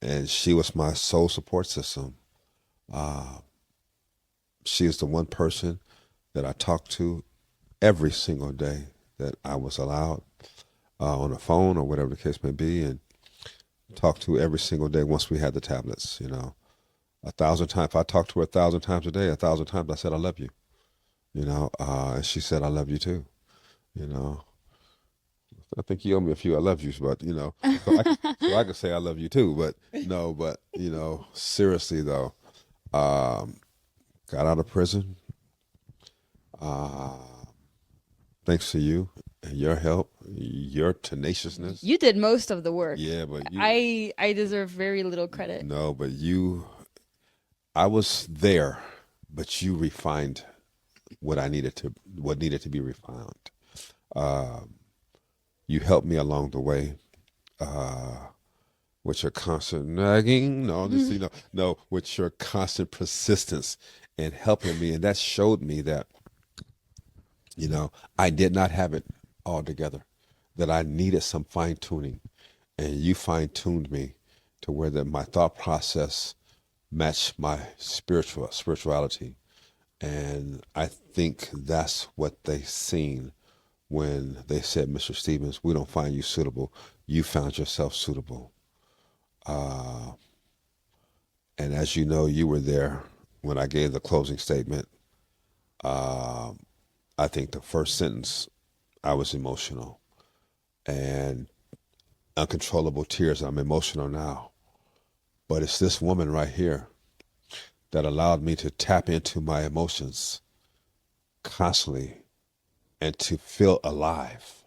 And she was my sole support system. She is the one person that I talked to every single day that I was allowed on the phone or whatever the case may be, and talked to every single day once we had the tablets, you know. 1,000 times. If I talked to her 1,000 times a day, 1,000 times I said, I love you. You know, and she said, I love you too. You know, I think you owe me a few I love yous, but, you know, so I could say I love you too, but no, but, you know, seriously though, got out of prison, thanks to you and your help, your tenaciousness. You did most of the work. Yeah, but I deserve very little credit. No, but I was there, but you refined what needed to be refined. You helped me along the way, with your constant nagging. With your constant persistence and helping me, and that showed me that, you know, I did not have it all together, that I needed some fine tuning, and you fine tuned me to where that my thought process matched my spirituality. And I think that's what they seen when they said, Mr. Stephens, we don't find you suitable. You found yourself suitable. And as you know, you were there when I gave the closing statement. I think the first sentence, I was emotional and uncontrollable tears. I'm emotional now. But it's this woman right here that allowed me to tap into my emotions constantly and to feel alive,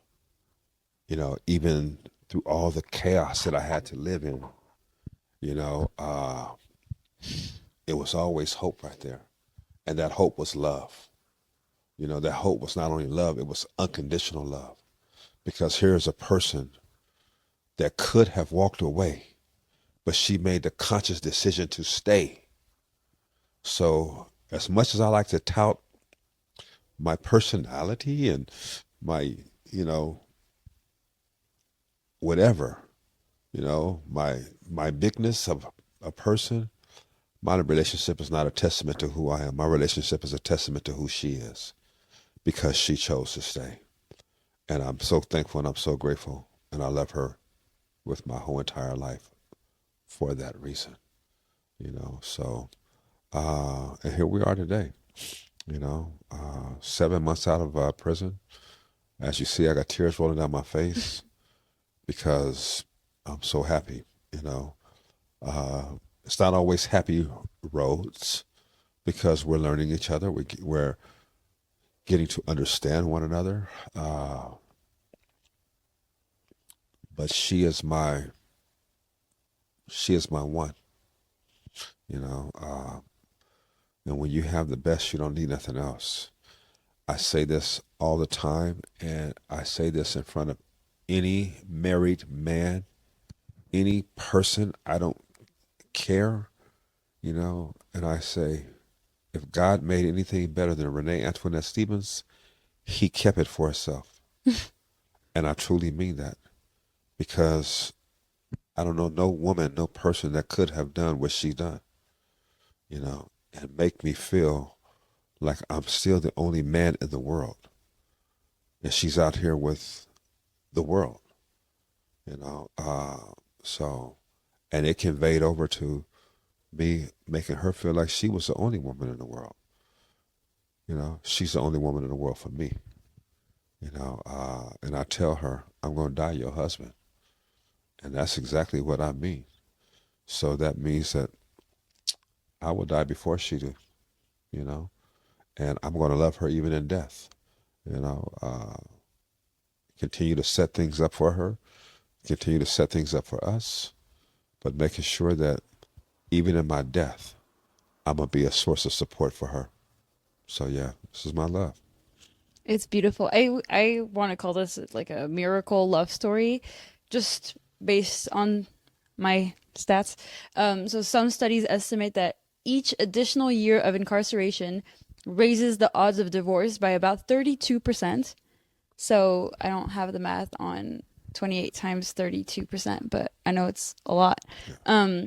you know, even through all the chaos that I had to live in. You know, it was always hope right there. And that hope was love. You know, that hope was not only love, it was unconditional love. Because here's a person that could have walked away, but she made the conscious decision to stay. So, as much as I like to tout my personality and my, you know, whatever, my bigness of a person, my relationship is not a testament to who I am. My relationship is a testament to who she is because she chose to stay. And I'm so thankful and I'm so grateful. And I love her with my whole entire life for that reason, So, and here we are today, 7 months out of prison. As you see, I got tears rolling down my face because I'm so happy, you know. It's not always happy roads because we're learning each other. We're getting to understand one another. But she is my one, you know. And when you have the best, you don't need nothing else. I say this all the time, and I say this in front of any married man, any person. I don't care, And I say, if God made anything better than Renee Antoinette Stephens, He kept it for Himself, and I truly mean that because I don't know no woman, no person that could have done what she done, and make me feel like I'm still the only man in the world, and she's out here with the world, you know. So, and it conveyed over to me, making her feel like she was the only woman in the world. She's the only woman in the world for me. And I tell her, I'm going to die your husband, and that's exactly what I mean. So that means that I will die before she do, you know, and I'm going to love her even in death. You know, uh, Continue to set things up for her, continue to set things up for us, but making sure that even in my death, I'm gonna be a source of support for her. So yeah, this is my love. It's beautiful. I want to call this like a miracle love story, just based on my stats. So some studies estimate that each additional year of incarceration raises the odds of divorce by about 32%. So I don't have the math on 28 times 32%, but I know it's a lot. Yeah.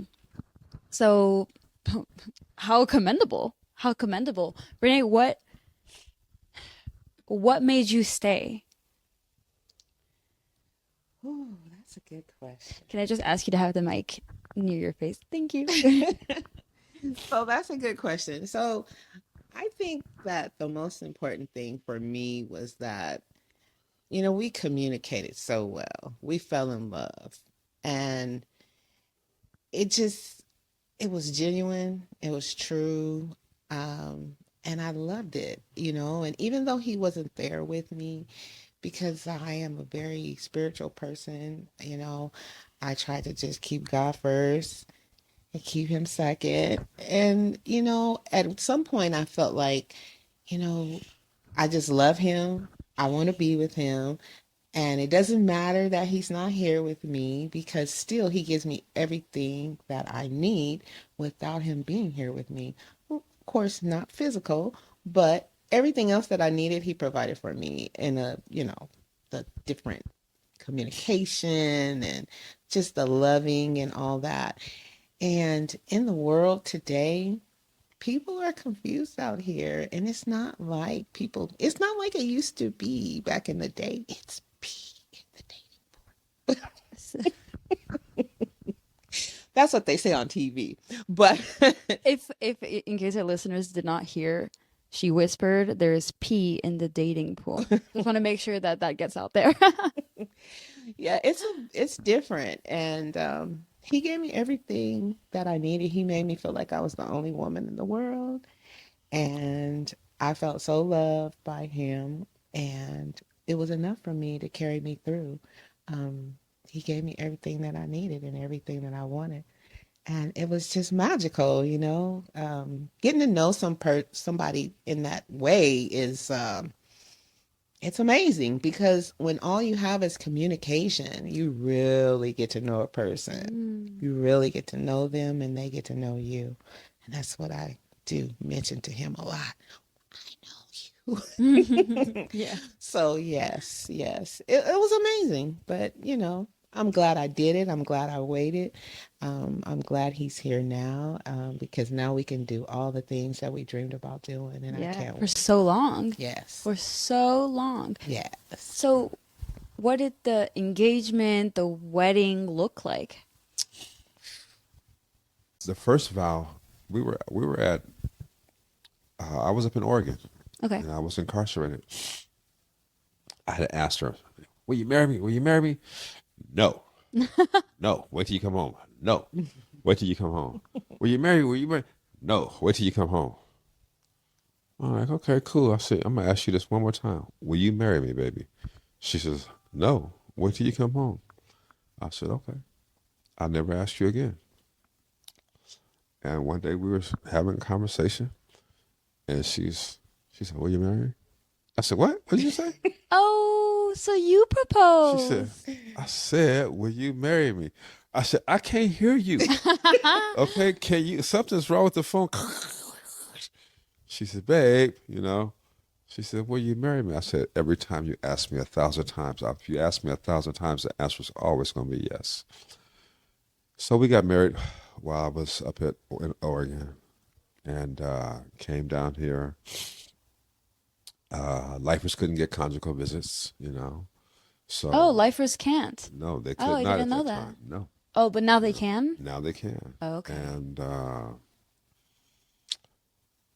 So how commendable. How commendable. Renee, what made you stay? Oh, that's a good question. Can I just ask you to have the mic near your face? Thank you. So that's a good question. So I think that the most important thing for me was that, we communicated so well. We fell in love. And it just, it was genuine. It was true. And I loved it, And even though he wasn't there with me, because I am a very spiritual person, I try to just keep God first and keep him second. And, at some point I felt like, you know, I just love him. I want to be with him. And it doesn't matter that he's not here with me because still he gives me everything that I need without him being here with me. Well, of course, not physical, but everything else that I needed, he provided for me in the different communication and just the loving and all that. And in the world today, people are confused out here. And it's not like it used to be back in the day. It's P in the dating. That's what they say on TV. But If in case our listeners did not hear, she whispered, "There's pee in the dating pool." Just want to make sure that that gets out there. yeah, it's different. And he gave me everything that I needed. He made me feel like I was the only woman in the world. And I felt so loved by him, and it was enough for me to carry me through. He gave me everything that I needed and everything that I wanted, and it was just magical, you know. Getting to know somebody in that way is it's amazing, because when all you have is communication, you really get to know a person. You really get to know them, and they get to know you. And that's what I do mention to him a lot. I know you. Yeah. So yes, yes, it was amazing. But you know, I'm glad I did it. I'm glad I waited. I'm glad he's here now, because now we can do all the things that we dreamed about doing, and I Yeah. can't For wait. so long. Yes, For so long. yes. So, what did the engagement, the wedding look like? The first vow, we were at. I was up in Oregon, Okay. and I was incarcerated. I had asked her, "Will you marry me? Will you marry me?" No, no. Wait till you come home. No, wait till you come home. Will you marry me? Will you marry? No, wait till you come home. I'm like, okay, cool. I said, I'm gonna ask you this one more time. Will you marry me, baby? She says, no. Wait till you come home. I said, okay. I'll never ask you again. And one day we were having a conversation, and she said, will you marry me? I said, what? What did you say? Oh, so you She proposed. said, I said, will you marry me? I said, I can't hear you. Okay, can you? Something's wrong with the phone. She said, babe, you know. She said, will you marry me? I said, every time you ask me 1,000 times, if you ask me 1,000 times, the answer is always going to be yes. So we got married while I was up in Oregon, and came down here. Lifers couldn't get conjugal visits, you know. So Oh, lifers can't. no, they Oh, could I not didn't at know that that. time. No, Oh, but now they can? now they can. Oh, okay. And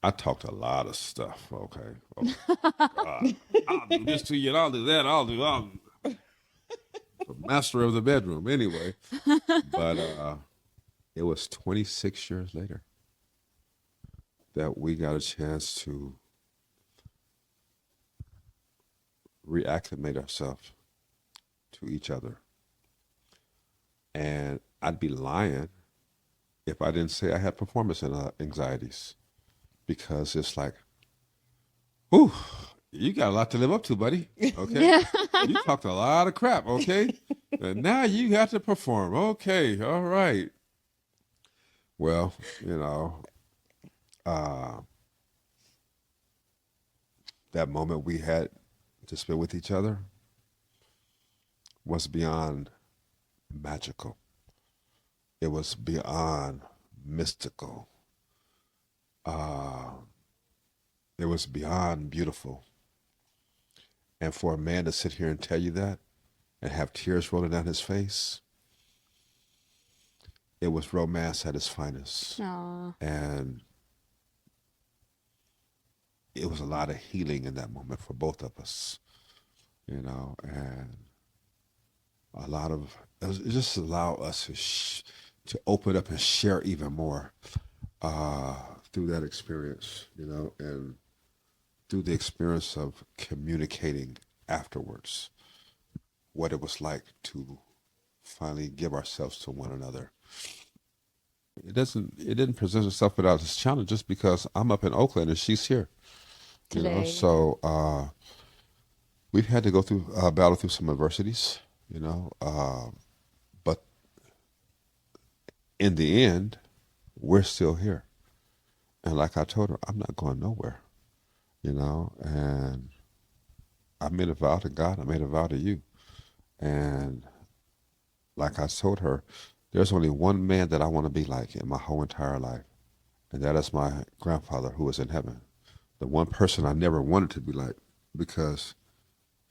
I talked a lot of stuff. Okay. Oh, God. I'll do this to you, and I'll do that. I'll do. The master of the bedroom, anyway. But it was 26 years later that we got a chance to reacclimate ourselves to each other. And I'd be lying if I didn't say I had performance anxieties, because it's like, whew, you got a lot to live up to, buddy. Okay. Yeah. You talked a lot of crap. Okay. And now you got to perform. Okay. All right. Well, you know, that moment we had to spend with each other was beyond magical. It was beyond mystical. It was beyond beautiful. And for a man to sit here and tell you that and have tears rolling down his face, it was romance at its finest. Aw. And it was a lot of healing in that moment for both of us, you know, and it just allowed us to open up and share even more through that experience, you know, and through the experience of communicating afterwards what it was like to finally give ourselves to one another. It didn't present itself without its challenges, because I'm up in Oakland and she's here, you know. Today. So we've had to go through battle through some adversities, you know, but in the end, we're still here. And like I told her, I'm not going nowhere, you know. And I made a vow to God. I made a vow to you. And like I told her, there's only one man that I want to be like in my whole entire life, and that is my grandfather who is in heaven. The one person I never wanted to be like, because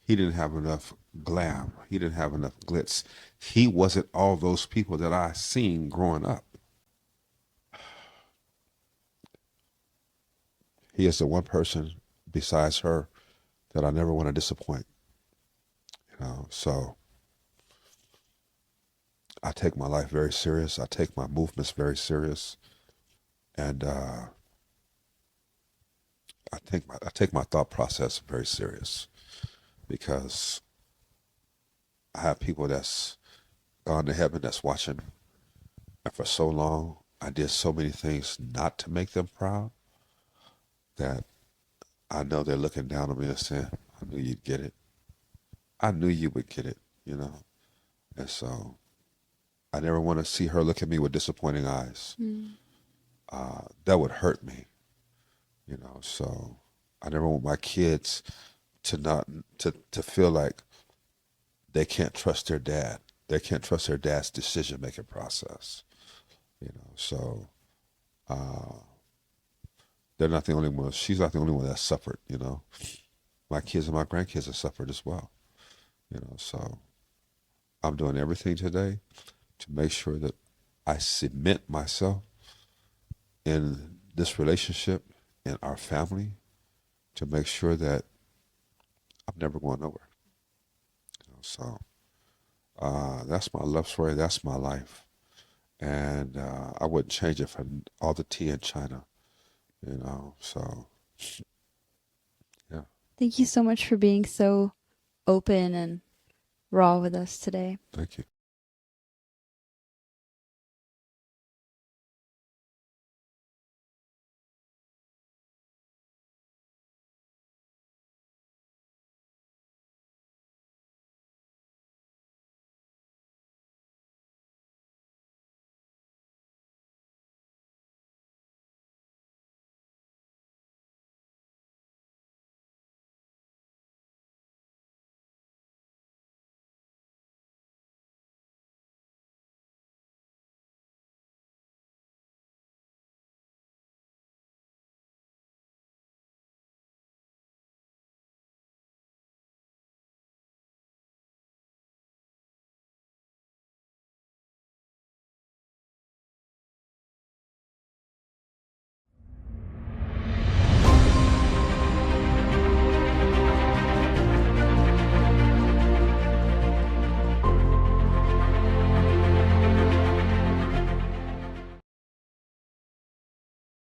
he didn't have enough glam. He didn't have enough glitz. He wasn't all those people that I seen growing up. He is the one person besides her that I never want to disappoint, you know. So I take my life very serious. I take my movements very serious, and I take my thought process very serious, because I have people that's gone to heaven that's watching, And for so long, I did so many things not to make them proud that I know they're looking down on me and saying, I knew you'd get it. I knew you would get it, you know. And so I never want to see her look at me with disappointing eyes. That would hurt me, you know. So I never want my kids to not to feel like they can't trust their dad. They can't trust their dad's decision making process, you know. So they're not the only ones. She's not the only one that suffered, you know. My kids and my grandkids have suffered as well, you know. So I'm doing everything today to make sure that I cement myself in this relationship, in our family, to make sure that I'm never going nowhere. You know, so that's my love story. That's my life, and I wouldn't change it for all the tea in China. You know, so yeah. Thank you so much for being so open and raw with us today. Thank you.